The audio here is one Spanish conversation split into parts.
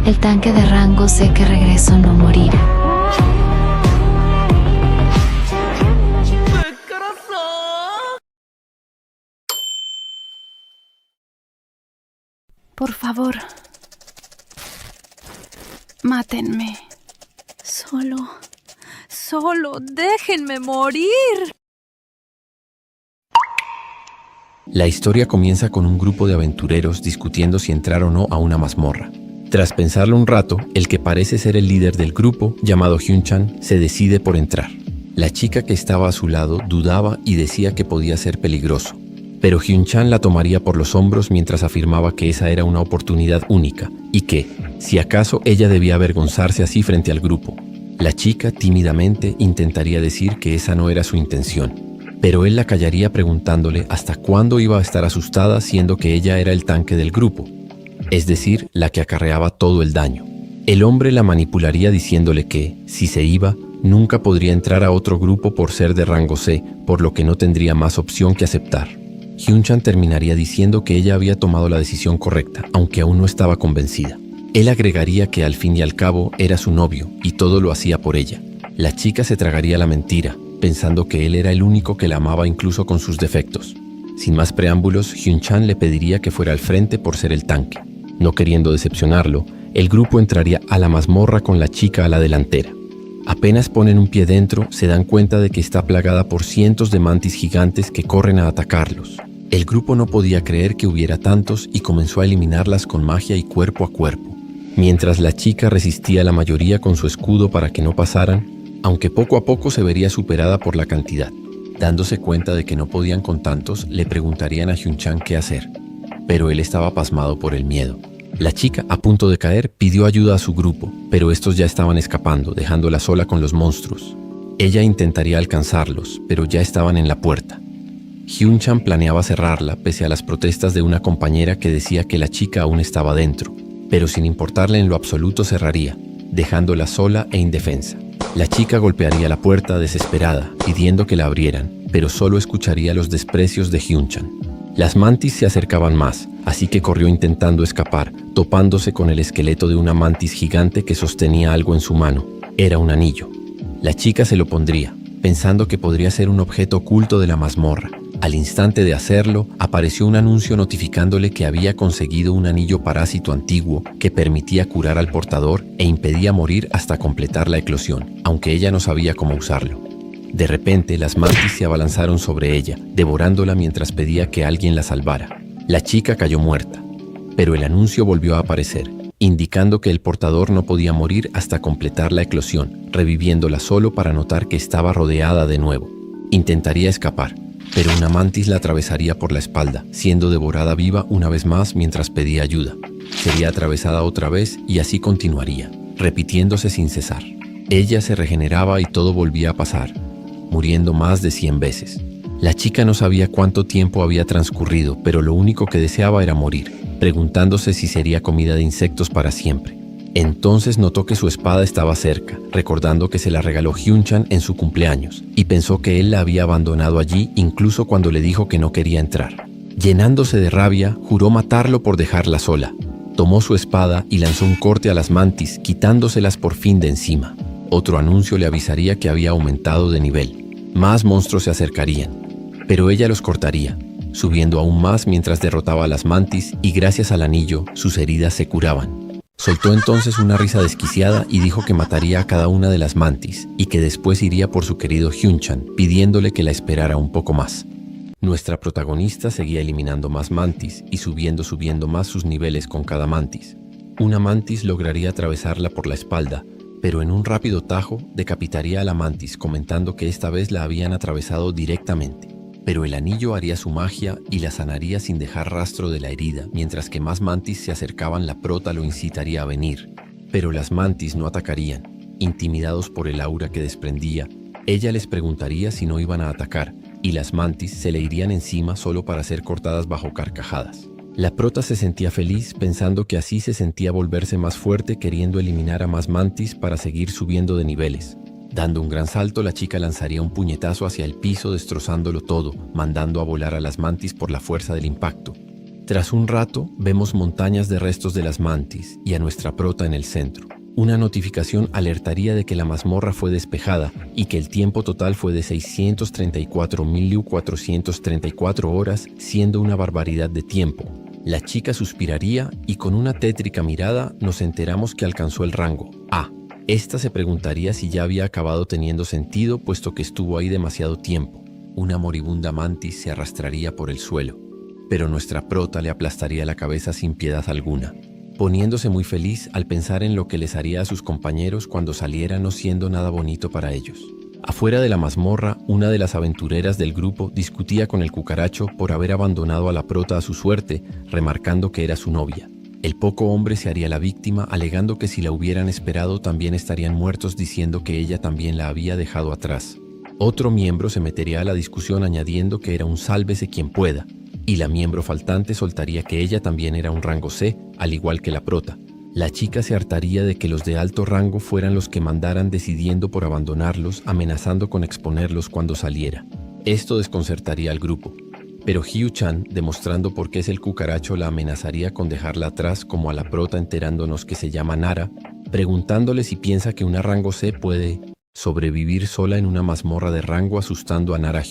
El tanque de rango C que regresó no morirá. Por favor, mátenme. Solo, déjenme morir. La historia comienza con un grupo de aventureros discutiendo si entrar o no a una mazmorra. Tras pensarlo un rato, el que parece ser el líder del grupo, llamado Hyun-chan, se decide por entrar. La chica que estaba a su lado dudaba y decía que podía ser peligroso, pero Hyun-chan la tomaría por los hombros mientras afirmaba que esa era una oportunidad única y que, si acaso, ella debía avergonzarse así frente al grupo. La chica tímidamente intentaría decir que esa no era su intención, pero él la callaría preguntándole hasta cuándo iba a estar asustada siendo que ella era el tanque del grupo, es decir, la que acarreaba todo el daño. El hombre la manipularía diciéndole que, si se iba, nunca podría entrar a otro grupo por ser de rango C, por lo que no tendría más opción que aceptar. Hyun-chan terminaría diciendo que ella había tomado la decisión correcta, aunque aún no estaba convencida. Él agregaría que al fin y al cabo era su novio y todo lo hacía por ella. La chica se tragaría la mentira, pensando que él era el único que la amaba incluso con sus defectos. Sin más preámbulos, Hyun-chan le pediría que fuera al frente por ser el tanque. No queriendo decepcionarlo, el grupo entraría a la mazmorra con la chica a la delantera. Apenas ponen un pie dentro, se dan cuenta de que está plagada por cientos de mantis gigantes que corren a atacarlos. El grupo no podía creer que hubiera tantos y comenzó a eliminarlas con magia y cuerpo a cuerpo. Mientras la chica resistía a la mayoría con su escudo para que no pasaran, aunque poco a poco se vería superada por la cantidad. Dándose cuenta de que no podían con tantos, le preguntarían a Hyun-chan qué hacer, pero él estaba pasmado por el miedo. La chica, a punto de caer, pidió ayuda a su grupo, pero estos ya estaban escapando, dejándola sola con los monstruos. Ella intentaría alcanzarlos, pero ya estaban en la puerta. Hyun-chan planeaba cerrarla, pese a las protestas de una compañera que decía que la chica aún estaba dentro, pero sin importarle en lo absoluto cerraría, dejándola sola e indefensa. La chica golpearía la puerta desesperada, pidiendo que la abrieran, pero solo escucharía los desprecios de Hyun-chan. Las mantis se acercaban más, así que corrió intentando escapar, topándose con el esqueleto de una mantis gigante que sostenía algo en su mano. Era un anillo. La chica se lo pondría, pensando que podría ser un objeto oculto de la mazmorra. Al instante de hacerlo, apareció un anuncio notificándole que había conseguido un anillo parásito antiguo que permitía curar al portador e impedía morir hasta completar la eclosión, aunque ella no sabía cómo usarlo. De repente, las mantis se abalanzaron sobre ella, devorándola mientras pedía que alguien la salvara. La chica cayó muerta, pero el anuncio volvió a aparecer, indicando que el portador no podía morir hasta completar la eclosión, reviviéndola solo para notar que estaba rodeada de nuevo. Intentaría escapar, pero una mantis la atravesaría por la espalda, siendo devorada viva una vez más mientras pedía ayuda. Sería atravesada otra vez y así continuaría, repitiéndose sin cesar. Ella se regeneraba y todo volvía a pasar, muriendo más de 100 veces. La chica no sabía cuánto tiempo había transcurrido, pero lo único que deseaba era morir, preguntándose si sería comida de insectos para siempre. Entonces notó que su espada estaba cerca, recordando que se la regaló Hyun-chan en su cumpleaños, y pensó que él la había abandonado allí incluso cuando le dijo que no quería entrar. Llenándose de rabia, juró matarlo por dejarla sola. Tomó su espada y lanzó un corte a las mantis, quitándoselas por fin de encima. Otro anuncio le avisaría que había aumentado de nivel. Más monstruos se acercarían, pero ella los cortaría, subiendo aún más mientras derrotaba a las mantis y gracias al anillo, sus heridas se curaban. Soltó entonces una risa desquiciada y dijo que mataría a cada una de las mantis y que después iría por su querido Hyun-chan, pidiéndole que la esperara un poco más. Nuestra protagonista seguía eliminando más mantis y subiendo más sus niveles con cada mantis. Una mantis lograría atravesarla por la espalda, pero en un rápido tajo decapitaría a la mantis, comentando que esta vez la habían atravesado directamente. Pero el anillo haría su magia y la sanaría sin dejar rastro de la herida. Mientras que más mantis se acercaban, la prota lo incitaría a venir. Pero las mantis no atacarían. Intimidados por el aura que desprendía, ella les preguntaría si no iban a atacar, y las mantis se le irían encima solo para ser cortadas bajo carcajadas. La prota se sentía feliz pensando que así se sentía volverse más fuerte, queriendo eliminar a más mantis para seguir subiendo de niveles. Dando un gran salto, la chica lanzaría un puñetazo hacia el piso, destrozándolo todo, mandando a volar a las mantis por la fuerza del impacto. Tras un rato, vemos montañas de restos de las mantis y a nuestra prota en el centro. Una notificación alertaría de que la mazmorra fue despejada y que el tiempo total fue de 634.434 horas, siendo una barbaridad de tiempo. La chica suspiraría y con una tétrica mirada nos enteramos que alcanzó el rango A. Esta se preguntaría si ya había acabado teniendo sentido, puesto que estuvo ahí demasiado tiempo. Una moribunda mantis se arrastraría por el suelo, pero nuestra prota le aplastaría la cabeza sin piedad alguna, poniéndose muy feliz al pensar en lo que les haría a sus compañeros cuando saliera, no siendo nada bonito para ellos. Afuera de la mazmorra, una de las aventureras del grupo discutía con el cucaracho por haber abandonado a la prota a su suerte, remarcando que era su novia. El poco hombre se haría la víctima, alegando que si la hubieran esperado también estarían muertos, diciendo que ella también la había dejado atrás. Otro miembro se metería a la discusión añadiendo que era un sálvese quien pueda, y la miembro faltante soltaría que ella también era un rango C, al igual que la prota. La chica se hartaría de que los de alto rango fueran los que mandaran, decidiendo por abandonarlos, amenazando con exponerlos cuando saliera. Esto desconcertaría al grupo, pero Hyu-chan, demostrando por qué es el cucaracho, la amenazaría con dejarla atrás, como a la prota enterándonos que se llama Nara, preguntándole si piensa que una rango C puede sobrevivir sola en una mazmorra de rango, asustando a Nara.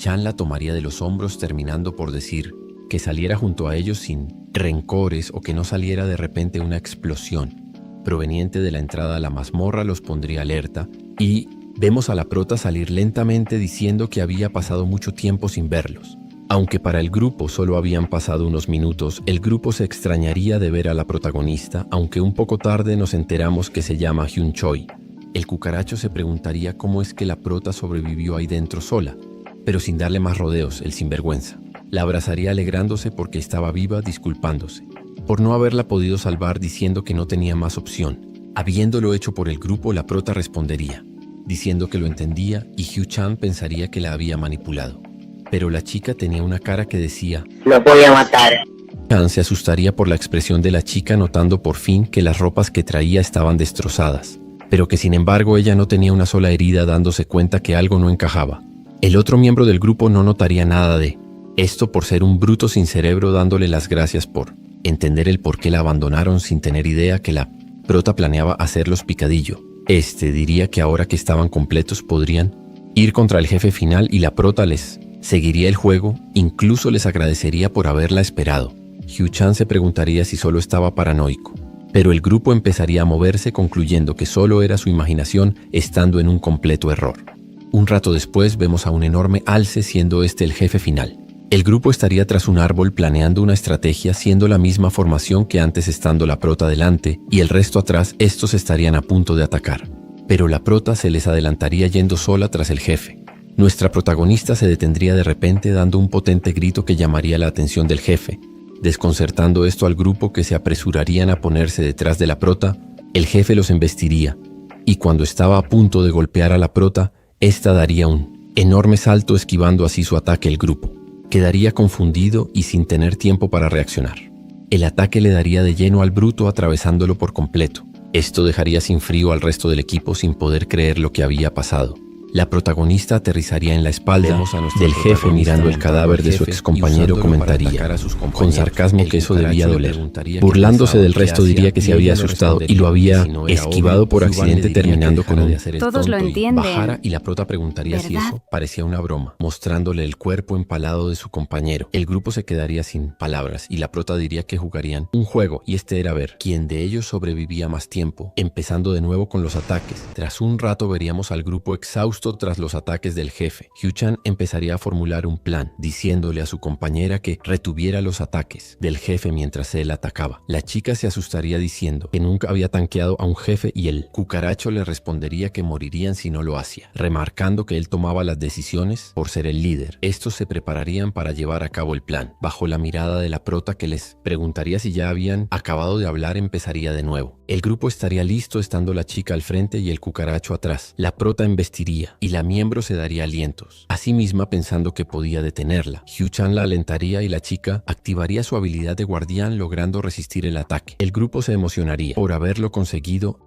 Chan la tomaría de los hombros, terminando por decir que saliera junto a ellos sin rencores o que no saliera de repente una explosión proveniente de la entrada a la mazmorra. Los pondría alerta y vemos a la prota salir lentamente, diciendo que había pasado mucho tiempo sin verlos. Aunque para el grupo solo habían pasado unos minutos, el grupo se extrañaría de ver a la protagonista, aunque un poco tarde nos enteramos que se llama Hyun Choi. El cucaracho se preguntaría cómo es que la prota sobrevivió ahí dentro sola, pero sin darle más rodeos, el sinvergüenza. La abrazaría alegrándose porque estaba viva, disculpándose por no haberla podido salvar, diciendo que no tenía más opción. Habiéndolo hecho por el grupo, la prota respondería, diciendo que lo entendía, y Hyu-chan pensaría que la había manipulado. Pero la chica tenía una cara que decía, lo voy a matar. Chan se asustaría por la expresión de la chica, notando por fin que las ropas que traía estaban destrozadas, pero que sin embargo ella no tenía una sola herida, dándose cuenta que algo no encajaba. El otro miembro del grupo no notaría nada de esto por ser un bruto sin cerebro, dándole las gracias por entender el por qué la abandonaron, sin tener idea que la prota planeaba hacerlos picadillo. Diría que ahora que estaban completos podrían ir contra el jefe final y la prota les seguiría el juego, incluso les agradecería por haberla esperado. Hyu-chan se preguntaría si solo estaba paranoico, pero el grupo empezaría a moverse, concluyendo que solo era su imaginación, estando en un completo error. Un rato después vemos a un enorme alce, siendo este el jefe final. El grupo estaría tras un árbol planeando una estrategia, siendo la misma formación que antes, estando la prota delante y el resto atrás. Estos estarían a punto de atacar, pero la prota se les adelantaría yendo sola tras el jefe. Nuestra protagonista se detendría de repente, dando un potente grito que llamaría la atención del jefe, desconcertando esto al grupo, que se apresurarían a ponerse detrás de la prota. El jefe los embestiría, y cuando estaba a punto de golpear a la prota, esta daría un enorme salto, esquivando así su ataque. El grupo quedaría confundido y sin tener tiempo para reaccionar. El ataque le daría de lleno al bruto, atravesándolo por completo. Esto dejaría sin frío al resto del equipo, sin poder creer lo que había pasado. La protagonista aterrizaría en la espalda del jefe, mirando el cadáver de su excompañero. Comentaría con sarcasmo que eso debía doler. Burlándose del resto, diría que se había asustado y lo había esquivado por accidente, terminando con un Todos lo entienden. bajara, y la prota preguntaría si ¿Verdad? eso parecía una broma, mostrándole el cuerpo empalado de su compañero. El grupo se quedaría sin palabras y la prota diría que jugarían un juego, y este era ver quién de ellos sobrevivía más tiempo, empezando de nuevo con los ataques. Tras un rato veríamos al grupo exhausto tras los ataques del jefe. Hyu-chan empezaría a formular un plan, diciéndole a su compañera que retuviera los ataques del jefe mientras él atacaba. La chica se asustaría diciendo que nunca había tanqueado a un jefe, y el cucaracho le respondería que morirían si no lo hacía, remarcando que él tomaba las decisiones por ser el líder. Estos se prepararían para llevar a cabo el plan. Bajo la mirada de la prota, que les preguntaría si ya habían acabado de hablar, empezaría de nuevo. El grupo estaría listo, estando la chica al frente y el cucaracho atrás. La prota embestiría y la miembro se daría alientos, a sí misma pensando que podía detenerla. Hyu-chan la alentaría y la chica activaría su habilidad de guardián, logrando resistir el ataque. El grupo se emocionaría por haberlo conseguido.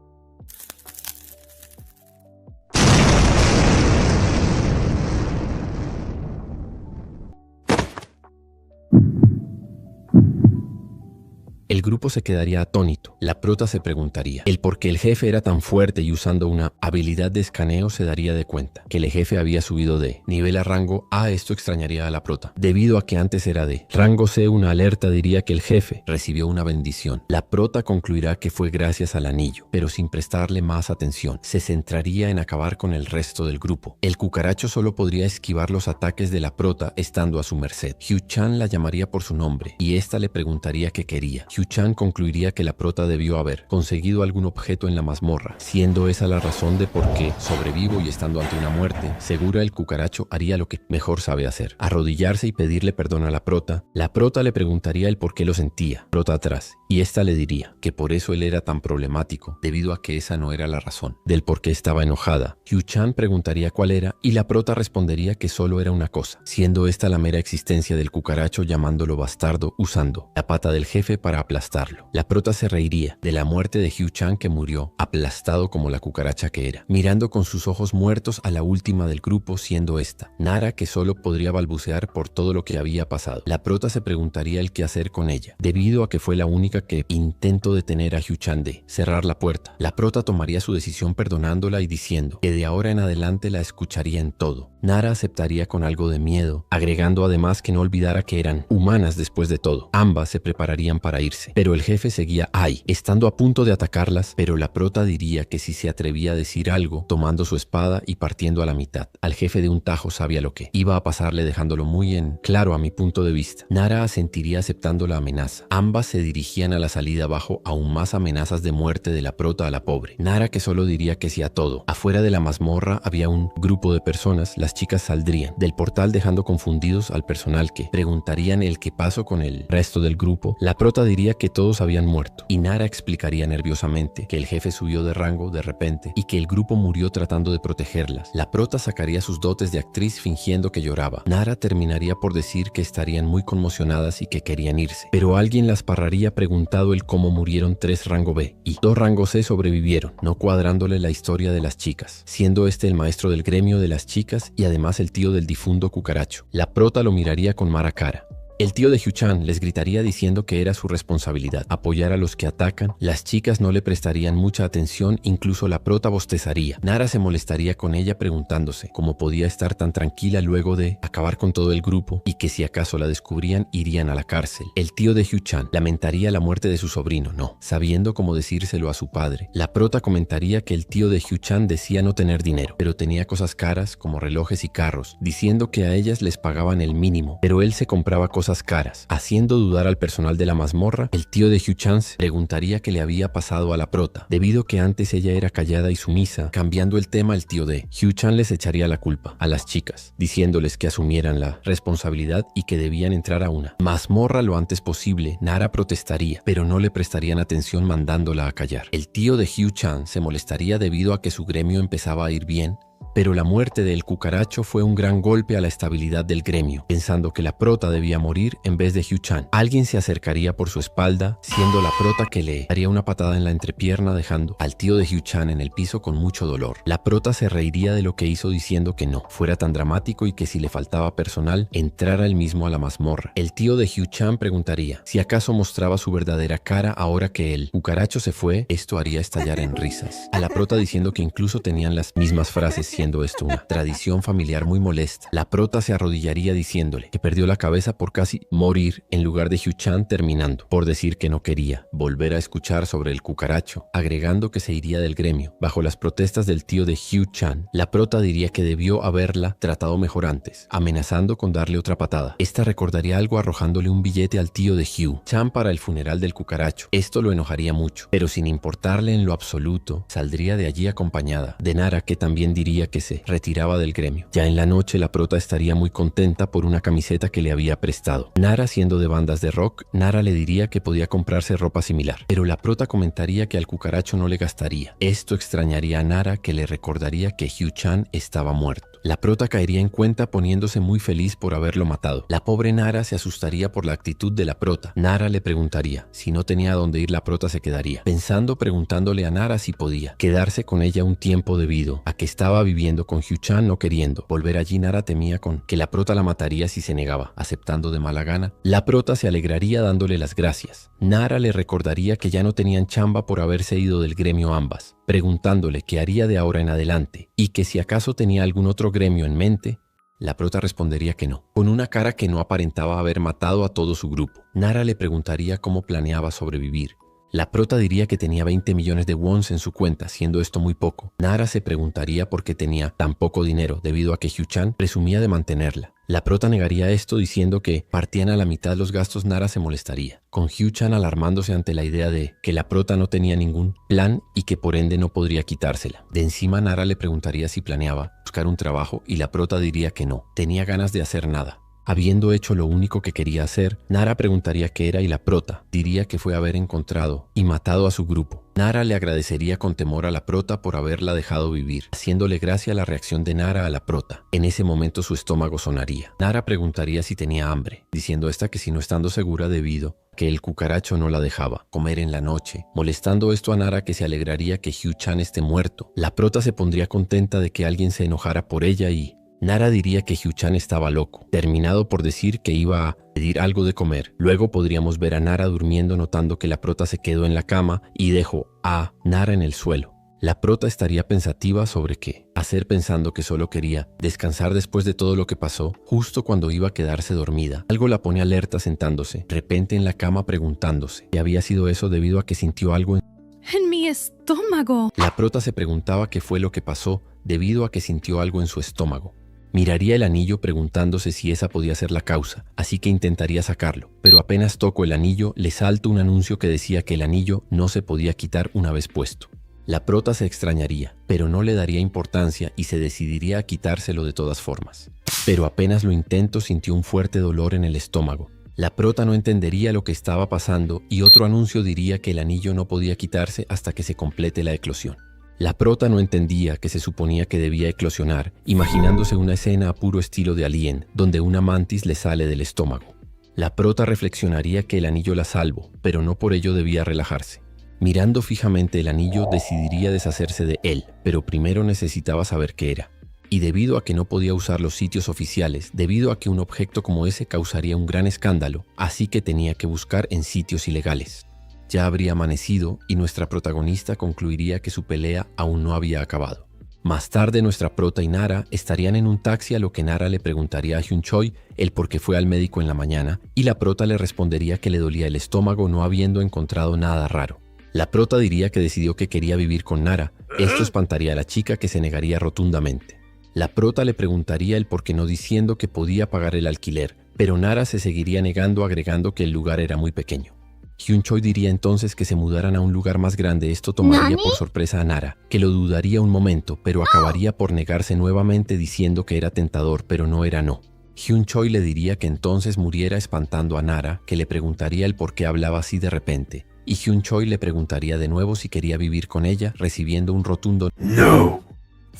grupo se quedaría atónito. La prota se preguntaría el por qué el jefe era tan fuerte y usando una habilidad de escaneo se daría de cuenta que el jefe había subido de nivel a rango A. Esto extrañaría a la prota, debido a que antes era de rango C. Una alerta diría que el jefe recibió una bendición. La prota concluirá que fue gracias al anillo, pero sin prestarle más atención. Se centraría en acabar con el resto del grupo. El cucaracho solo podría esquivar los ataques de la prota estando a su merced. Hugh-chan la llamaría por su nombre y ésta le preguntaría qué quería. Hugh-chan concluiría que la prota debió haber conseguido algún objeto en la mazmorra, siendo esa la razón de por qué, sobrevivo y estando ante una muerte segura, el cucaracho haría lo que mejor sabe hacer: arrodillarse y pedirle perdón a la prota. La prota le preguntaría el por qué lo sentía, prota atrás, y ésta le diría que por eso él era tan problemático, debido a que esa no era la razón del por qué estaba enojada. Hugh-chan preguntaría cuál era y la prota respondería que solo era una cosa, siendo esta la mera existencia del cucaracho, llamándolo bastardo usando la pata del jefe para aplastarlo. La prota se reiría de la muerte de Hugh-chan, que murió aplastado como la cucaracha que era, mirando con sus ojos muertos a la última del grupo, siendo esta Nara, que solo podría balbucear por todo lo que había pasado. La prota se preguntaría el qué hacer con ella, debido a que fue la única que intentó detener a Hugh-chan de cerrar la puerta. La prota tomaría su decisión perdonándola y diciendo que de ahora en adelante la escucharía en todo. Nara aceptaría con algo de miedo, agregando además que no olvidara que eran humanas después de todo. Ambas se prepararían para irse, pero el jefe seguía ahí, estando a punto de atacarlas, pero la prota diría que si se atrevía a decir algo, tomando su espada y partiendo a la mitad. Al jefe de un tajo sabía lo que iba a pasarle, dejándolo muy en claro a mi punto de vista. Nara asentiría aceptando la amenaza. Ambas se dirigían a la salida bajo aún más amenazas de muerte de la prota a la pobre. Nara, que solo diría que sí a todo. Afuera de la mazmorra había un grupo de personas. Las chicas saldrían del portal dejando confundidos al personal, que preguntarían el qué pasó con el resto del grupo. La prota diría que todos habían muerto y Nara explicaría nerviosamente que el jefe subió de rango de repente y que el grupo murió tratando de protegerlas. La prota sacaría sus dotes de actriz fingiendo que lloraba. Nara terminaría por decir que estarían muy conmocionadas y que querían irse, pero alguien las pararía preguntado el cómo murieron 3 rango B y 2 rango C sobrevivieron, no cuadrándole la historia de las chicas, siendo este el maestro del gremio de las chicas y además el tío del difunto cucaracho. La prota lo miraría con mala cara. El tío de Hugh-chan les gritaría diciendo que era su responsabilidad apoyar a los que atacan. Las chicas no le prestarían mucha atención, incluso la prota bostezaría. Nara se molestaría con ella preguntándose cómo podía estar tan tranquila luego de acabar con todo el grupo y que si acaso la descubrían irían a la cárcel. El tío de Hugh-chan lamentaría la muerte de su sobrino, no sabiendo cómo decírselo a su padre. La prota comentaría que el tío de Hugh-chan decía no tener dinero, pero tenía cosas caras como relojes y carros, diciendo que a ellas les pagaban el mínimo, pero él se compraba cosas caras, haciendo dudar al personal de la mazmorra. El tío de Hugh-chan preguntaría qué le había pasado a la prota, debido que antes ella era callada y sumisa. Cambiando el tema, el tío de Hugh-chan les echaría la culpa a las chicas, diciéndoles que asumieran la responsabilidad y que debían entrar a una mazmorra lo antes posible. Nara protestaría, pero no le prestarían atención, mandándola a callar. El tío de Hugh-chan se molestaría debido a que su gremio empezaba a ir bien, pero la muerte del cucaracho fue un gran golpe a la estabilidad del gremio, pensando que la prota debía morir en vez de Hugh-chan. Alguien se acercaría por su espalda, siendo la prota que le daría una patada en la entrepierna, dejando al tío de Hugh-chan en el piso con mucho dolor. La prota se reiría de lo que hizo diciendo que no fuera tan dramático y que si le faltaba personal, entrara él mismo a la mazmorra. El tío de Hugh-chan preguntaría si acaso mostraba su verdadera cara ahora que el cucaracho se fue. Esto haría estallar en risas a la prota, diciendo que incluso tenían las mismas frases, siendo esto una tradición familiar muy molesta. La prota se arrodillaría diciéndole que perdió la cabeza por casi morir en lugar de Hugh-chan, terminando por decir que no quería volver a escuchar sobre el cucaracho, agregando que se iría del gremio. Bajo las protestas del tío de Hugh-chan, la prota diría que debió haberla tratado mejor antes, amenazando con darle otra patada. Esta recordaría algo arrojándole un billete al tío de Hugh-chan para el funeral del cucaracho. Esto lo enojaría mucho, pero sin importarle en lo absoluto, saldría de allí acompañada de Nara, que también diría que se retiraba del gremio. Ya en la noche, la prota estaría muy contenta por una camiseta que le había prestado. Nara, siendo de bandas de rock, Nara le diría que podía comprarse ropa similar, pero la prota comentaría que al cucaracho no le gastaría. Esto extrañaría a Nara, que le recordaría que Hugh-chan estaba muerto. La prota caería en cuenta poniéndose muy feliz por haberlo matado. La pobre Nara se asustaría por la actitud de la prota. Nara le preguntaría si no tenía a dónde ir. La prota se quedaría pensando, preguntándole a Nara si podía quedarse con ella un tiempo debido a que estaba viviendo con Hyu-chan no queriendo volver allí. Nara temía con que la prota la mataría si se negaba, aceptando de mala gana. La prota se alegraría dándole las gracias. Nara le recordaría que ya no tenían chamba por haberse ido del gremio ambas, preguntándole qué haría de ahora en adelante y que si acaso tenía algún otro gremio en mente. La prota respondería que no, con una cara que no aparentaba haber matado a todo su grupo. Nara le preguntaría cómo planeaba sobrevivir. La prota diría que tenía 20 millones de wons en su cuenta, siendo esto muy poco. Nara se preguntaría por qué tenía tan poco dinero, debido a que Hyu-chan presumía de mantenerla. La prota negaría esto diciendo que partían a la mitad los gastos. Nara se molestaría, con Hyu-chan alarmándose ante la idea de que la prota no tenía ningún plan y que por ende no podría quitársela. De encima Nara le preguntaría si planeaba buscar un trabajo y la prota diría que no, tenía ganas de hacer nada. Habiendo hecho lo único que quería hacer, Nara preguntaría qué era y la prota diría que fue haber encontrado y matado a su grupo. Nara le agradecería con temor a la prota por haberla dejado vivir, haciéndole gracia la reacción de Nara a la prota. En ese momento su estómago sonaría. Nara preguntaría si tenía hambre, diciendo esta que si no, estando segura debido que el cucaracho no la dejaba comer en la noche, molestando esto a Nara, que se alegraría que Hyu-chan esté muerto. La prota se pondría contenta de que alguien se enojara por ella y Nara diría que Hyu-chan estaba loco, terminado por decir que iba a pedir algo de comer. Luego podríamos ver a Nara durmiendo, notando que la prota se quedó en la cama y dejó a Nara en el suelo. La prota estaría pensativa sobre qué hacer, pensando que solo quería descansar después de todo lo que pasó. Justo cuando iba a quedarse dormida, algo la pone alerta sentándose de repente en la cama, preguntándose qué había sido eso debido a que sintió algo En mi estómago. La prota se preguntaba qué fue lo que pasó debido a que sintió algo en su estómago. Miraría el anillo preguntándose si esa podía ser la causa, así que intentaría sacarlo, pero apenas tocó el anillo le salta un anuncio que decía que el anillo no se podía quitar una vez puesto. La prota se extrañaría, pero no le daría importancia y se decidiría a quitárselo de todas formas. Pero apenas lo intentó sintió un fuerte dolor en el estómago. La prota no entendería lo que estaba pasando y otro anuncio diría que el anillo no podía quitarse hasta que se complete la eclosión. La prota no entendía que se suponía que debía eclosionar, imaginándose una escena a puro estilo de Alien, donde una mantis le sale del estómago. La prota reflexionaría que el anillo la salvó, pero no por ello debía relajarse. Mirando fijamente el anillo, decidiría deshacerse de él, pero primero necesitaba saber qué era. Y debido a que no podía usar los sitios oficiales, debido a que un objeto como ese causaría un gran escándalo, así que tenía que buscar en sitios ilegales. Ya habría amanecido y nuestra protagonista concluiría que su pelea aún no había acabado. Más tarde nuestra prota y Nara estarían en un taxi, a lo que Nara le preguntaría a Hyun-choi el por qué fue al médico en la mañana y la prota le respondería que le dolía el estómago no habiendo encontrado nada raro. La prota diría que decidió que quería vivir con Nara. Esto espantaría a la chica, que se negaría rotundamente. La prota le preguntaría el por qué no, diciendo que podía pagar el alquiler, pero Nara se seguiría negando, agregando que el lugar era muy pequeño. Hyun-choi diría entonces que se mudaran a un lugar más grande. Esto tomaría por sorpresa a Nara, que lo dudaría un momento, pero acabaría por negarse nuevamente diciendo que era tentador, pero no era no. Hyun-choi le diría que entonces muriera, espantando a Nara, que le preguntaría el por qué hablaba así de repente, y Hyun-choi le preguntaría de nuevo si quería vivir con ella, recibiendo un rotundo ¡no!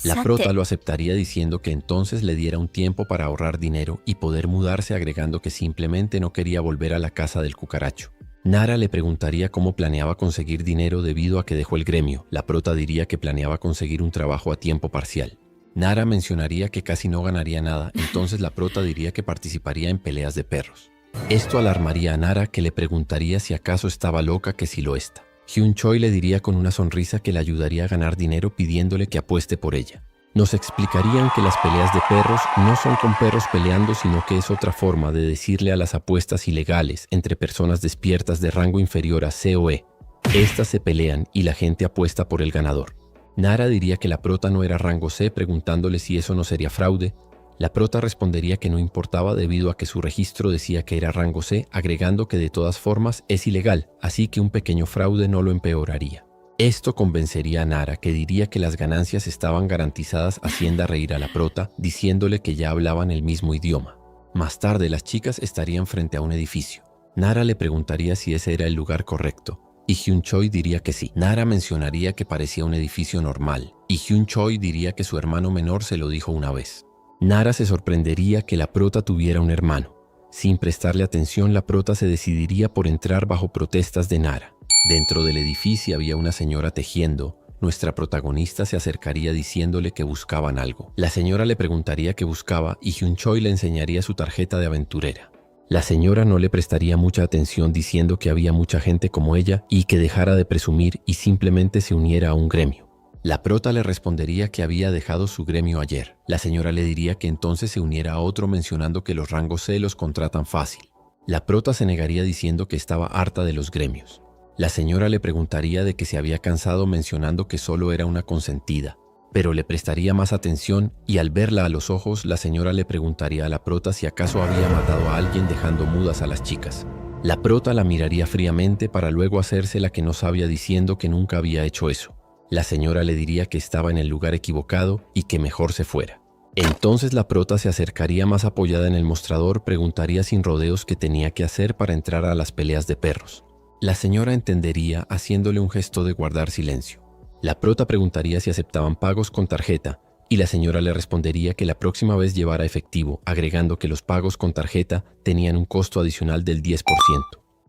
La prota lo aceptaría, diciendo que entonces le diera un tiempo para ahorrar dinero y poder mudarse, agregando que simplemente no quería volver a la casa del cucaracho. Nara le preguntaría cómo planeaba conseguir dinero debido a que dejó el gremio. La prota diría que planeaba conseguir un trabajo a tiempo parcial. Nara mencionaría que casi no ganaría nada, entonces la prota diría que participaría en peleas de perros. Esto alarmaría a Nara, que le preguntaría si acaso estaba loca, que si lo está. Hyun-choi le diría con una sonrisa que le ayudaría a ganar dinero, pidiéndole que apueste por ella. Nos explicarían que las peleas de perros no son con perros peleando, sino que es otra forma de decirle a las apuestas ilegales entre personas despiertas de rango inferior a C o E. Estas se pelean y la gente apuesta por el ganador. Nara diría que la prota no era rango C, preguntándole si eso no sería fraude. La prota respondería que no importaba debido a que su registro decía que era rango C, agregando que de todas formas es ilegal, así que un pequeño fraude no lo empeoraría. Esto convencería a Nara, que diría que las ganancias estaban garantizadas, haciendo reír a la prota, diciéndole que ya hablaban el mismo idioma. Más tarde las chicas estarían frente a un edificio. Nara le preguntaría si ese era el lugar correcto, y Hyun-choi diría que sí. Nara mencionaría que parecía un edificio normal, y Hyun-choi diría que su hermano menor se lo dijo una vez. Nara se sorprendería que la prota tuviera un hermano. Sin prestarle atención, la prota se decidiría por entrar bajo protestas de Nara. Dentro del edificio había una señora tejiendo, nuestra protagonista se acercaría diciéndole que buscaban algo. La señora le preguntaría qué buscaba y Hyun Choi le enseñaría su tarjeta de aventurera. La señora no le prestaría mucha atención diciendo que había mucha gente como ella y que dejara de presumir y simplemente se uniera a un gremio. La prota le respondería que había dejado su gremio ayer. La señora le diría que entonces se uniera a otro mencionando que los rangos C los contratan fácil. La prota se negaría diciendo que estaba harta de los gremios. La señora le preguntaría de que se había cansado mencionando que solo era una consentida, pero le prestaría más atención y al verla a los ojos, la señora le preguntaría a la prota si acaso había matado a alguien dejando mudas a las chicas. La prota la miraría fríamente para luego hacerse la que no sabía diciendo que nunca había hecho eso. La señora le diría que estaba en el lugar equivocado y que mejor se fuera. Entonces la prota se acercaría más apoyada en el mostrador, preguntaría sin rodeos qué tenía que hacer para entrar a las peleas de perros. La señora entendería haciéndole un gesto de guardar silencio. La prota preguntaría si aceptaban pagos con tarjeta y la señora le respondería que la próxima vez llevara efectivo, agregando que los pagos con tarjeta tenían un costo adicional del 10%.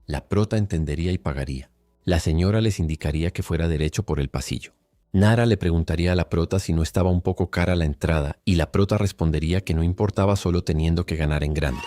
La prota entendería y pagaría. La señora les indicaría que fuera derecho por el pasillo. Nara le preguntaría a la prota si no estaba un poco cara la entrada y la prota respondería que no importaba solo teniendo que ganar en grande.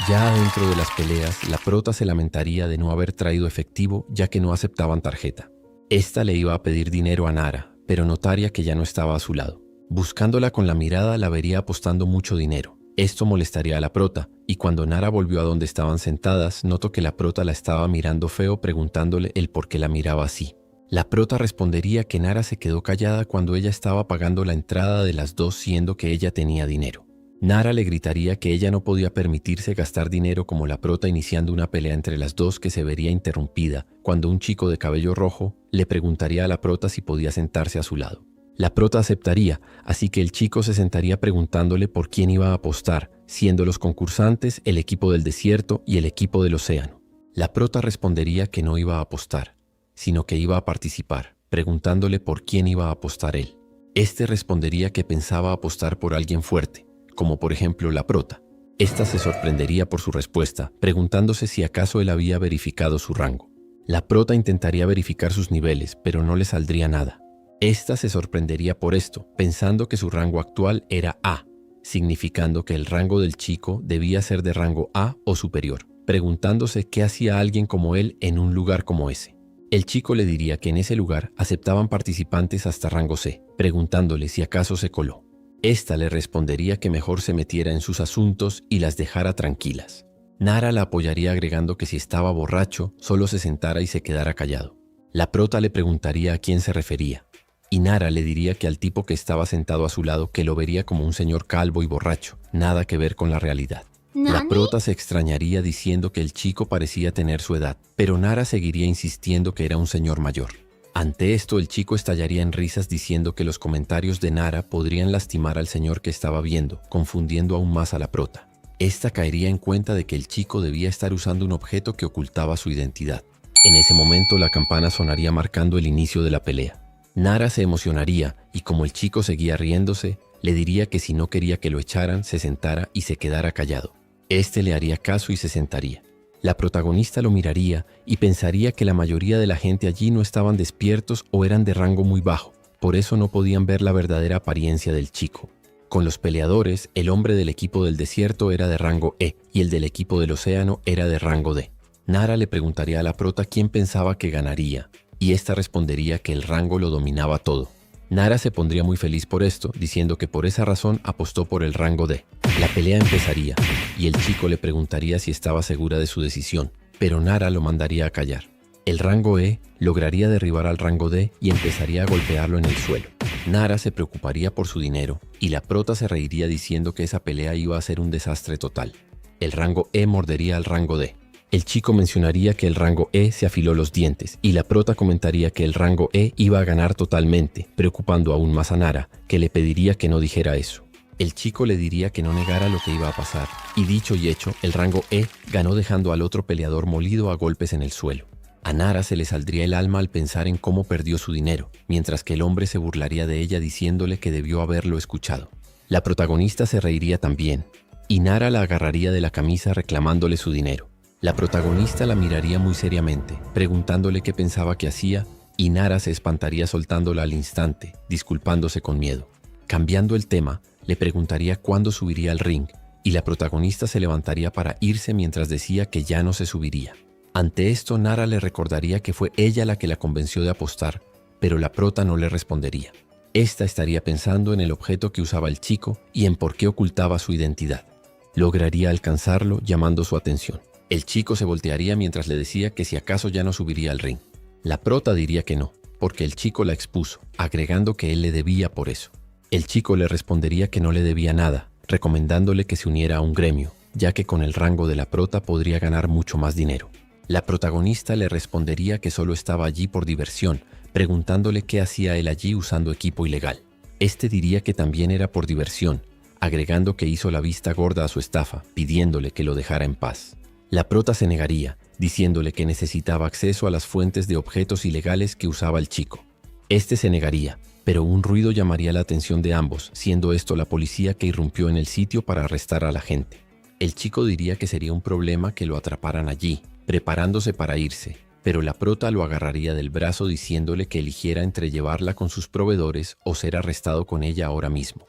Ya dentro de las peleas, la prota se lamentaría de no haber traído efectivo ya que no aceptaban tarjeta. Esta le iba a pedir dinero a Nara, pero notaría que ya no estaba a su lado. Buscándola con la mirada la vería apostando mucho dinero. Esto molestaría a la prota, y cuando Nara volvió a donde estaban sentadas, notó que la prota la estaba mirando feo preguntándole el por qué la miraba así. La prota respondería que Nara se quedó callada cuando ella estaba pagando la entrada de las dos siendo que ella tenía dinero. Nara le gritaría que ella no podía permitirse gastar dinero como la prota iniciando una pelea entre las dos que se vería interrumpida cuando un chico de cabello rojo le preguntaría a la prota si podía sentarse a su lado. La prota aceptaría, así que el chico se sentaría preguntándole por quién iba a apostar, siendo los concursantes el equipo del desierto y el equipo del océano. La prota respondería que no iba a apostar, sino que iba a participar, preguntándole por quién iba a apostar él. Este respondería que pensaba apostar por alguien fuerte, como por ejemplo la prota. Esta se sorprendería por su respuesta, preguntándose si acaso él había verificado su rango. La prota intentaría verificar sus niveles, pero no le saldría nada. Esta se sorprendería por esto, pensando que su rango actual era A, significando que el rango del chico debía ser de rango A o superior, preguntándose qué hacía alguien como él en un lugar como ese. El chico le diría que en ese lugar aceptaban participantes hasta rango C, preguntándole si acaso se coló. Esta le respondería que mejor se metiera en sus asuntos y las dejara tranquilas. Nara la apoyaría agregando que si estaba borracho, solo se sentara y se quedara callado. La prota le preguntaría a quién se refería, y Nara le diría que al tipo que estaba sentado a su lado que lo vería como un señor calvo y borracho, nada que ver con la realidad. La prota se extrañaría diciendo que el chico parecía tener su edad, pero Nara seguiría insistiendo que era un señor mayor. Ante esto, el chico estallaría en risas diciendo que los comentarios de Nara podrían lastimar al señor que estaba viendo, confundiendo aún más a la prota. Esta caería en cuenta de que el chico debía estar usando un objeto que ocultaba su identidad. En ese momento, la campana sonaría marcando el inicio de la pelea. Nara se emocionaría y como el chico seguía riéndose, le diría que si no quería que lo echaran, se sentara y se quedara callado. Este le haría caso y se sentaría. La protagonista lo miraría y pensaría que la mayoría de la gente allí no estaban despiertos o eran de rango muy bajo, por eso no podían ver la verdadera apariencia del chico. Con los peleadores, el hombre del equipo del desierto era de rango E y el del equipo del océano era de rango D. Nara le preguntaría a la prota quién pensaba que ganaría, y esta respondería que el rango lo dominaba todo. Nara se pondría muy feliz por esto, diciendo que por esa razón apostó por el rango D. La pelea empezaría, y el chico le preguntaría si estaba segura de su decisión, pero Nara lo mandaría a callar. El rango E lograría derribar al rango D y empezaría a golpearlo en el suelo. Nara se preocuparía por su dinero, y la prota se reiría diciendo que esa pelea iba a ser un desastre total. El rango E mordería al rango D. El chico mencionaría que el rango E se afiló los dientes y la prota comentaría que el rango E iba a ganar totalmente, preocupando aún más a Nara, que le pediría que no dijera eso. El chico le diría que no negara lo que iba a pasar, y dicho y hecho, el rango E ganó dejando al otro peleador molido a golpes en el suelo. A Nara se le saldría el alma al pensar en cómo perdió su dinero, mientras que el hombre se burlaría de ella diciéndole que debió haberlo escuchado. La protagonista se reiría también, y Nara la agarraría de la camisa reclamándole su dinero. La protagonista la miraría muy seriamente, preguntándole qué pensaba que hacía, y Nara se espantaría soltándola al instante, disculpándose con miedo. Cambiando el tema, le preguntaría cuándo subiría al ring, y la protagonista se levantaría para irse mientras decía que ya no se subiría. Ante esto, Nara le recordaría que fue ella la que la convenció de apostar, pero la prota no le respondería. Esta estaría pensando en el objeto que usaba el chico y en por qué ocultaba su identidad. Lograría alcanzarlo llamando su atención. El chico se voltearía mientras le decía que si acaso ya no subiría al ring. La prota diría que no, porque el chico la expuso, agregando que él le debía por eso. El chico le respondería que no le debía nada, recomendándole que se uniera a un gremio, ya que con el rango de la prota podría ganar mucho más dinero. La protagonista le respondería que solo estaba allí por diversión, preguntándole qué hacía él allí usando equipo ilegal. Este diría que también era por diversión, agregando que hizo la vista gorda a su estafa, pidiéndole que lo dejara en paz. La prota se negaría, diciéndole que necesitaba acceso a las fuentes de objetos ilegales que usaba el chico. Este se negaría, pero un ruido llamaría la atención de ambos, siendo esto la policía que irrumpió en el sitio para arrestar a la gente. El chico diría que sería un problema que lo atraparan allí, preparándose para irse, pero la prota lo agarraría del brazo diciéndole que eligiera entre llevarla con sus proveedores o ser arrestado con ella ahora mismo.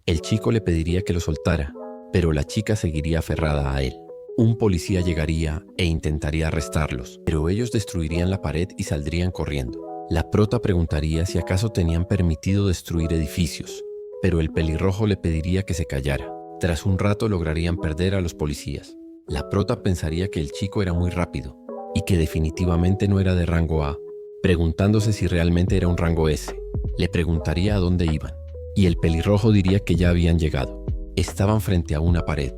El chico le pediría que lo soltara, pero la chica seguiría aferrada a él. Un policía llegaría e intentaría arrestarlos, pero ellos destruirían la pared y saldrían corriendo. La prota preguntaría si acaso tenían permitido destruir edificios, pero el pelirrojo le pediría que se callara. Tras un rato lograrían perder a los policías. La prota pensaría que el chico era muy rápido y que definitivamente no era de rango A, preguntándose si realmente era un rango S. Le preguntaría a dónde iban, y el pelirrojo diría que ya habían llegado. Estaban frente a una pared.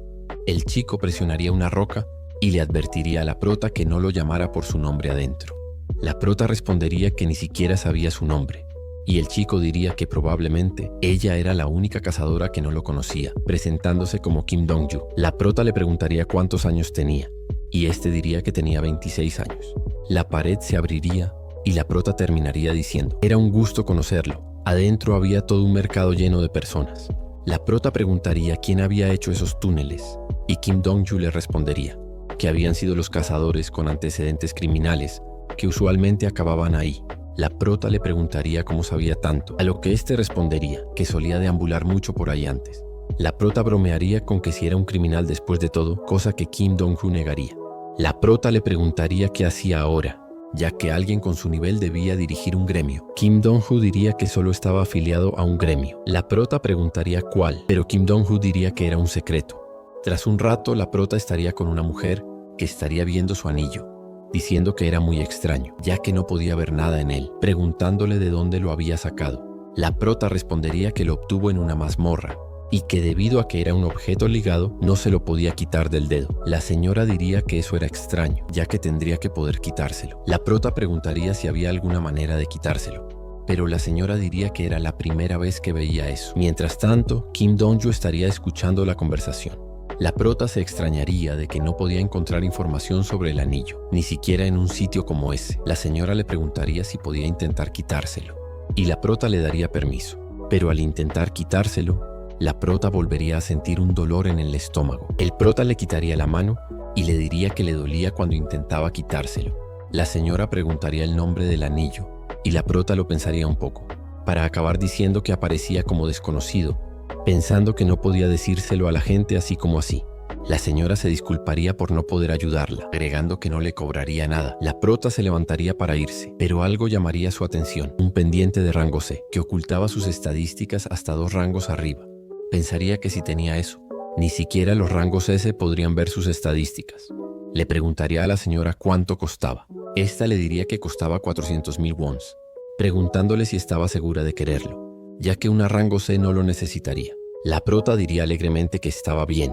El chico presionaría una roca y le advertiría a la prota que no lo llamara por su nombre adentro. La prota respondería que ni siquiera sabía su nombre, y el chico diría que probablemente ella era la única cazadora que no lo conocía, presentándose como Kim Dong-ju. La prota le preguntaría cuántos años tenía, y este diría que tenía 26 años. La pared se abriría y la prota terminaría diciendo: era un gusto conocerlo. Adentro había todo un mercado lleno de personas. La prota preguntaría quién había hecho esos túneles, y Kim Dong-ju le respondería que habían sido los cazadores con antecedentes criminales que usualmente acababan ahí. La prota le preguntaría cómo sabía tanto, a lo que este respondería que solía deambular mucho por ahí antes. La prota bromearía con que si era un criminal después de todo, cosa que Kim Dong-ju negaría. La prota le preguntaría qué hacía ahora, ya que alguien con su nivel debía dirigir un gremio. Kim Dong-ju diría que solo estaba afiliado a un gremio. La prota preguntaría cuál, pero Kim Dong-ju diría que era un secreto. Tras un rato, la prota estaría con una mujer que estaría viendo su anillo, diciendo que era muy extraño, ya que no podía ver nada en él, preguntándole de dónde lo había sacado. La prota respondería que lo obtuvo en una mazmorra, y que debido a que era un objeto ligado, no se lo podía quitar del dedo. La señora diría que eso era extraño, ya que tendría que poder quitárselo. La prota preguntaría si había alguna manera de quitárselo, pero la señora diría que era la primera vez que veía eso. Mientras tanto, Kim Dong-ju estaría escuchando la conversación. La prota se extrañaría de que no podía encontrar información sobre el anillo, ni siquiera en un sitio como ese. La señora le preguntaría si podía intentar quitárselo, y la prota le daría permiso. Pero al intentar quitárselo, la prota volvería a sentir un dolor en el estómago. El prota le quitaría la mano y le diría que le dolía cuando intentaba quitárselo. La señora preguntaría el nombre del anillo, y la prota lo pensaría un poco, para acabar diciendo que aparecía como desconocido, pensando que no podía decírselo a la gente así como así. La señora se disculparía por no poder ayudarla, agregando que no le cobraría nada. La prota se levantaría para irse, pero algo llamaría su atención: un pendiente de rango C, que ocultaba sus estadísticas hasta 2 rangos arriba. Pensaría que si tenía eso, ni siquiera los rangos S podrían ver sus estadísticas. Le preguntaría a la señora cuánto costaba. Esta le diría que costaba 400,000 wons, preguntándole si estaba segura de quererlo, ya que una rango C no lo necesitaría. La prota diría alegremente que estaba bien,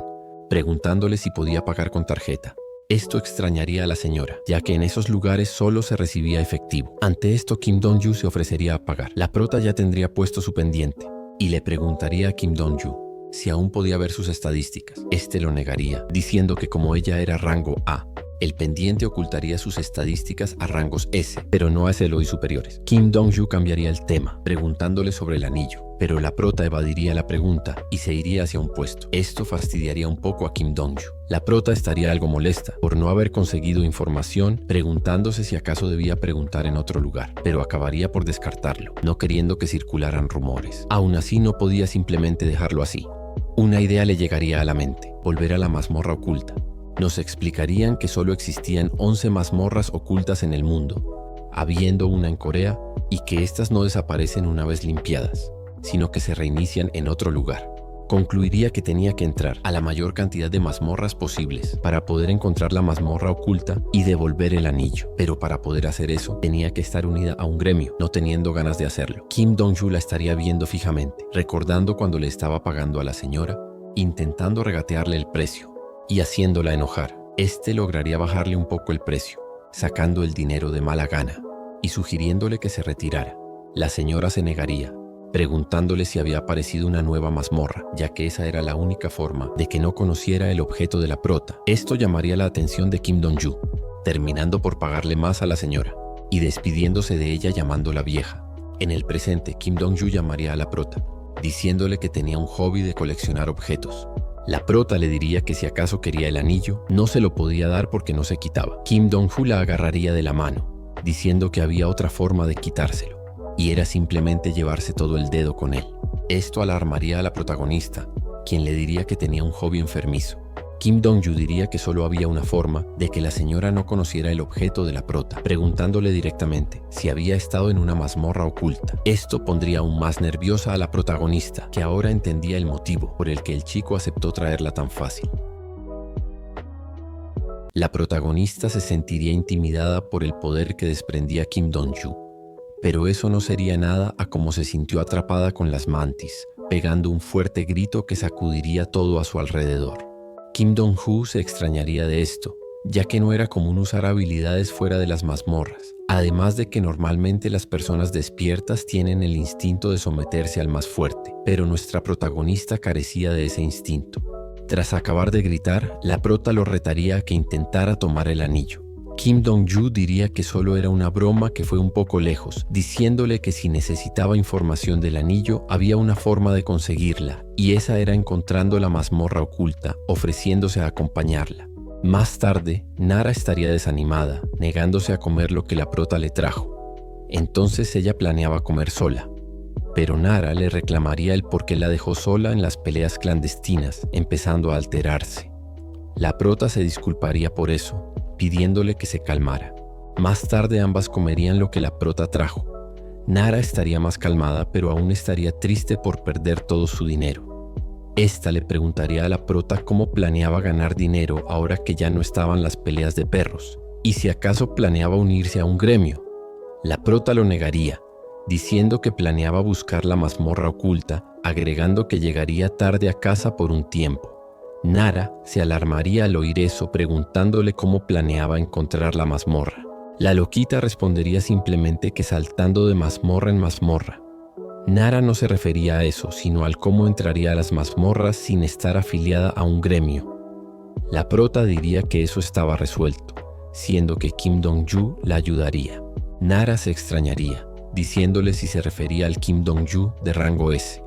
preguntándole si podía pagar con tarjeta. Esto extrañaría a la señora, ya que en esos lugares solo se recibía efectivo. Ante esto, Kim Dong-ju se ofrecería a pagar. La prota ya tendría puesto su pendiente y le preguntaría a Kim Dong-ju si aún podía ver sus estadísticas. Este lo negaría, diciendo que como ella era rango A, El pendiente ocultaría sus estadísticas a rangos S, pero no a SLOI superiores. Kim Dong-ju cambiaría el tema, preguntándole sobre el anillo, pero la prota evadiría la pregunta y se iría hacia un puesto. Esto fastidiaría un poco a Kim Dong-ju. La prota estaría algo molesta por no haber conseguido información, preguntándose si acaso debía preguntar en otro lugar, pero acabaría por descartarlo, no queriendo que circularan rumores. Aún así no podía simplemente dejarlo así. Una idea le llegaría a la mente: volver a la mazmorra oculta. Nos explicarían que solo existían 11 mazmorras ocultas en el mundo, habiendo una en Corea, y que éstas no desaparecen una vez limpiadas, sino que se reinician en otro lugar. Concluiría que tenía que entrar a la mayor cantidad de mazmorras posibles para poder encontrar la mazmorra oculta y devolver el anillo. Pero para poder hacer eso, tenía que estar unida a un gremio, no teniendo ganas de hacerlo. Kim Dong-ju la estaría viendo fijamente, recordando cuando le estaba pagando a la señora, intentando regatearle el precio y haciéndola enojar. Este lograría bajarle un poco el precio, sacando el dinero de mala gana y sugiriéndole que se retirara. La señora se negaría, preguntándole si había aparecido una nueva mazmorra, ya que esa era la única forma de que no conociera el objeto de la prota. Esto llamaría la atención de Kim Dong-ju, terminando por pagarle más a la señora y despidiéndose de ella llamándola vieja. En el presente, Kim Dong-ju llamaría a la prota, diciéndole que tenía un hobby de coleccionar objetos. La prota le diría que si acaso quería el anillo, no se lo podía dar porque no se quitaba. Kim Dong-ju la agarraría de la mano, diciendo que había otra forma de quitárselo, y era simplemente llevarse todo el dedo con él. Esto alarmaría a la protagonista, quien le diría que tenía un hobby enfermizo. Kim Dong-ju diría que solo había una forma de que la señora no conociera el objeto de la prota, preguntándole directamente si había estado en una mazmorra oculta. Esto pondría aún más nerviosa a la protagonista, que ahora entendía el motivo por el que el chico aceptó traerla tan fácil. La protagonista se sentiría intimidada por el poder que desprendía Kim Dong-ju, pero eso no sería nada a cómo se sintió atrapada con las mantis, pegando un fuerte grito que sacudiría todo a su alrededor. Kim Dong-ju se extrañaría de esto, ya que no era común usar habilidades fuera de las mazmorras, además de que normalmente las personas despiertas tienen el instinto de someterse al más fuerte, pero nuestra protagonista carecía de ese instinto. Tras acabar de gritar, la prota lo retaría a que intentara tomar el anillo. Kim Dong-ju diría que solo era una broma que fue un poco lejos, diciéndole que si necesitaba información del anillo, había una forma de conseguirla, y esa era encontrando la mazmorra oculta, ofreciéndose a acompañarla. Más tarde, Nara estaría desanimada, negándose a comer lo que la prota le trajo. Entonces ella planeaba comer sola, pero Nara le reclamaría el por qué la dejó sola en las peleas clandestinas, empezando a alterarse. La prota se disculparía por eso, pidiéndole que se calmara. Más tarde ambas comerían lo que la prota trajo. Nara estaría más calmada, pero aún estaría triste por perder todo su dinero. Esta le preguntaría a la prota cómo planeaba ganar dinero ahora que ya no estaban las peleas de perros, y si acaso planeaba unirse a un gremio. La prota lo negaría, diciendo que planeaba buscar la mazmorra oculta, agregando que llegaría tarde a casa por un tiempo. Nara se alarmaría al oír eso, preguntándole cómo planeaba encontrar la mazmorra. La loquita respondería simplemente que saltando de mazmorra en mazmorra. Nara no se refería a eso, sino al cómo entraría a las mazmorras sin estar afiliada a un gremio. La prota diría que eso estaba resuelto, siendo que Kim Dong-ju la ayudaría. Nara se extrañaría, diciéndole si se refería al Kim Dong-ju de rango S.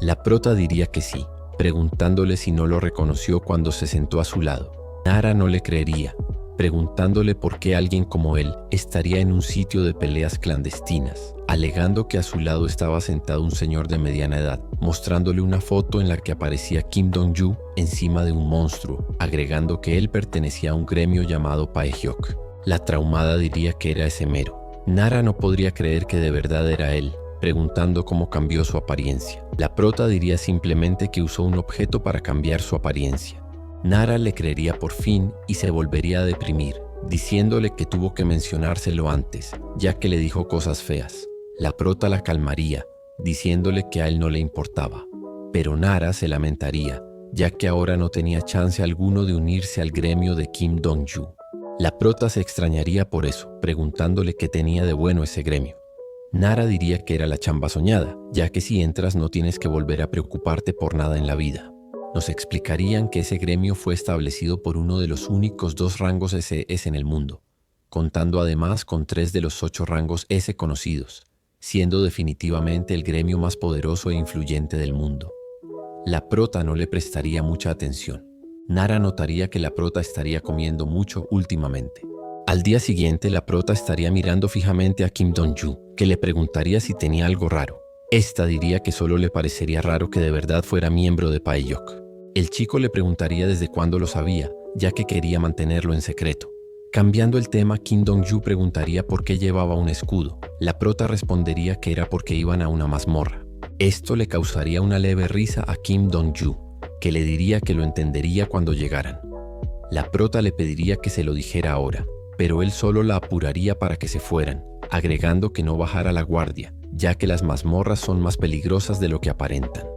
La prota diría que sí, preguntándole si no lo reconoció cuando se sentó a su lado. Nara no le creería, preguntándole por qué alguien como él estaría en un sitio de peleas clandestinas, alegando que a su lado estaba sentado un señor de mediana edad, mostrándole una foto en la que aparecía Kim Dong-ju encima de un monstruo, agregando que él pertenecía a un gremio llamado Paehyok. La traumada diría que era ese mero. Nara no podría creer que de verdad era él, preguntando cómo cambió su apariencia. La prota diría simplemente que usó un objeto para cambiar su apariencia. Nara le creería por fin y se volvería a deprimir, diciéndole que tuvo que mencionárselo antes, ya que le dijo cosas feas. La prota la calmaría, diciéndole que a él no le importaba, pero Nara se lamentaría, ya que ahora no tenía chance alguno de unirse al gremio de Kim Dong-ju. La prota se extrañaría por eso, preguntándole qué tenía de bueno ese gremio. Nara diría que era la chamba soñada, ya que si entras no tienes que volver a preocuparte por nada en la vida. nos explicarían que ese gremio fue establecido por uno de los únicos 2 rangos SS en el mundo, contando además con 3 de los 8 rangos S conocidos, siendo definitivamente el gremio más poderoso e influyente del mundo. La prota no le prestaría mucha atención. Nara notaría que la prota estaría comiendo mucho últimamente. Al día siguiente, la prota estaría mirando fijamente a Kim Dong-ju, que le preguntaría si tenía algo raro. Esta diría que solo le parecería raro que de verdad fuera miembro de Paeyok. El chico le preguntaría desde cuándo lo sabía, ya que quería mantenerlo en secreto. Cambiando el tema, Kim Dong-ju preguntaría por qué llevaba un escudo. La prota respondería que era porque iban a una mazmorra. Esto le causaría una leve risa a Kim Dong-ju, que le diría que lo entendería cuando llegaran. La prota le pediría que se lo dijera ahora, pero él solo la apuraría para que se fueran, agregando que no bajara la guardia, ya que las mazmorras son más peligrosas de lo que aparentan.